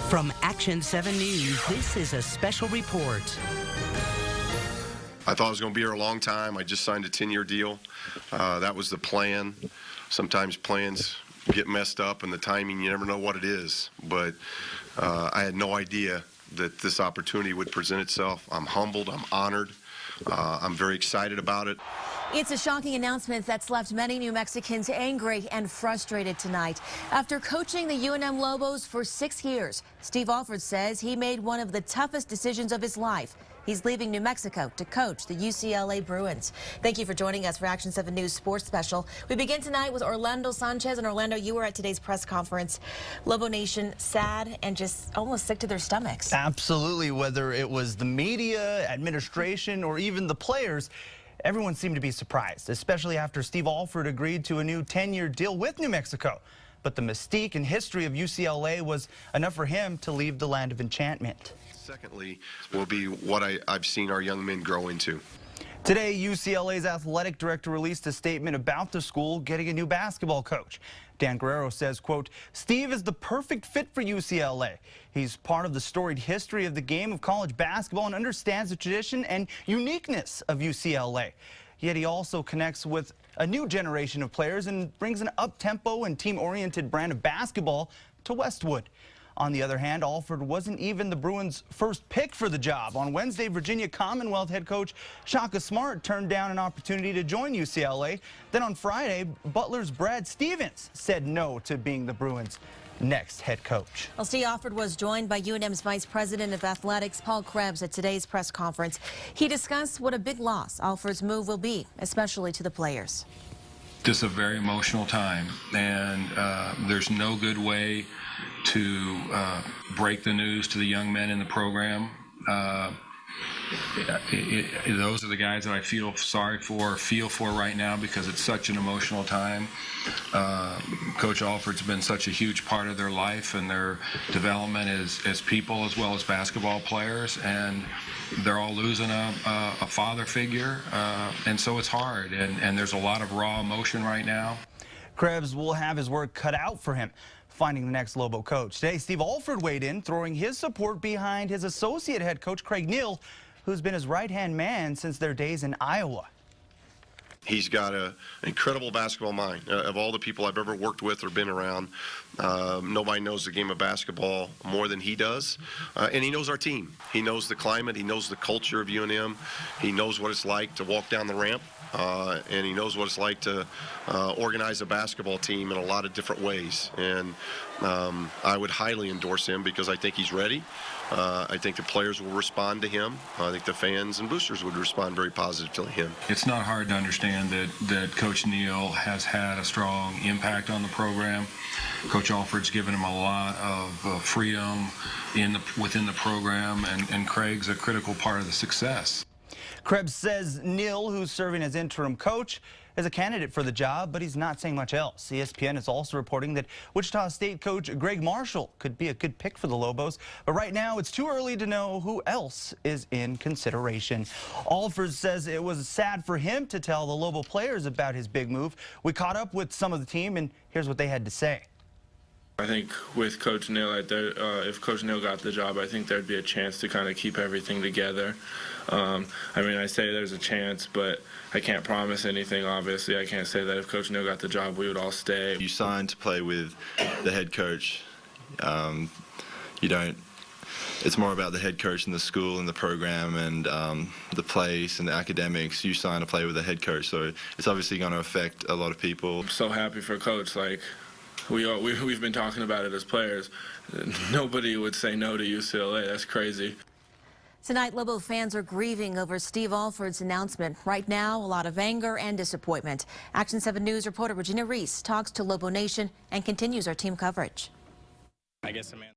From Action 7 News, this is a special report. I thought I was going to be here a long time. I just signed a 10-year deal. That was the plan. Sometimes plans get messed up, and the timing, you never know what it is. But I had no idea that this opportunity would present itself. I'm humbled. I'm honored. I'm very excited about it. It's a shocking announcement that's left many New Mexicans angry and frustrated tonight. After coaching the UNM Lobos for 6 years, Steve Alford says he made one of the toughest decisions of his life. He's leaving New Mexico to coach the UCLA Bruins. Thank you for joining us for Action 7 News Sports Special. We begin tonight with Orlando Sanchez. And Orlando, you were at today's press conference. Lobo Nation sad and just almost sick to their stomachs. Absolutely. Whether it was the media, administration, or even the players, everyone seemed to be surprised, especially after Steve Alford agreed to a new 10-year deal with New Mexico. But the mystique and history of UCLA was enough for him to leave the land of enchantment. Secondly, will be what I've seen our young men grow into. Today, UCLA's athletic director released a statement about the school getting a new basketball coach. Dan Guerrero says, quote, Steve is the perfect fit for UCLA. He's part of the storied history of the game of college basketball and understands the tradition and uniqueness of UCLA. Yet he also connects with a new generation of players and brings an up-tempo and team-oriented brand of basketball to Westwood. On the other hand, Alford wasn't even the Bruins' first pick for the job. On Wednesday, Virginia Commonwealth head coach Shaka Smart turned down an opportunity to join UCLA. Then on Friday, Butler's Brad Stevens said no to being the Bruins' next head coach. Well, Steve Alford was joined by UNM's Vice President of Athletics, Paul Krebs, at today's press conference. He discussed what a big loss Alford's move will be, especially to the players. This is a very emotional time, and there's no good way to break the news to the young men in the program. Those are the guys that I feel sorry for, feel for right now, because it's such an emotional time. Coach Alford's been such a huge part of their life and their development as people as well as basketball players, and they're all losing a father figure, and so it's hard, and there's a lot of raw emotion right now. Krebs will have his work cut out for him finding the next Lobo coach. Today, Steve Alford weighed in, throwing his support behind his associate head coach, Neal, who's been his right-hand man since their days in Iowa. He's got an incredible basketball mind. Of all the people I've ever worked with or been around, nobody knows the game of basketball more than he does. And he knows our team. He knows the climate. He knows the culture of UNM. He knows what it's like to walk down the ramp. And he knows what it's like to organize a basketball team in a lot of different ways. And I would highly endorse him because I think he's ready. I think the players will respond to him. I think the fans and boosters would respond very positively to him. It's not hard to understand that Coach Neal has had a strong impact on the program. Coach Alford's given him a lot of freedom within the program, and Craig's a critical part of the success. Krebs says Neal, who's serving as interim coach, is a candidate for the job, but he's not saying much else. ESPN is also reporting that Wichita State coach Gregg Marshall could be a good pick for the Lobos, but right now it's too early to know who else is in consideration. Alford says it was sad for him to tell the Lobo players about his big move. We caught up with some of the team, and here's what they had to say. I think with Coach Neal, if Coach Neal got the job, I think there'd be a chance to kind of keep everything together. I mean, I say there's a chance, but I can't promise anything, obviously. I can't say that if Coach Neal got the job, we would all stay. You signed to play with the head coach. It's more about the head coach and the school and the program and the place and the academics. You signed to play with the head coach, so it's obviously going to affect a lot of people. I'm so happy for Coach. Like, we've been talking about it as players. Nobody would say no to UCLA. That's crazy. Tonight, Lobo fans are grieving over Steve Alford's announcement. Right now, a lot of anger and disappointment. Action 7 News reporter Regina Reese talks to Lobo Nation and continues our team coverage. I guess, Amanda.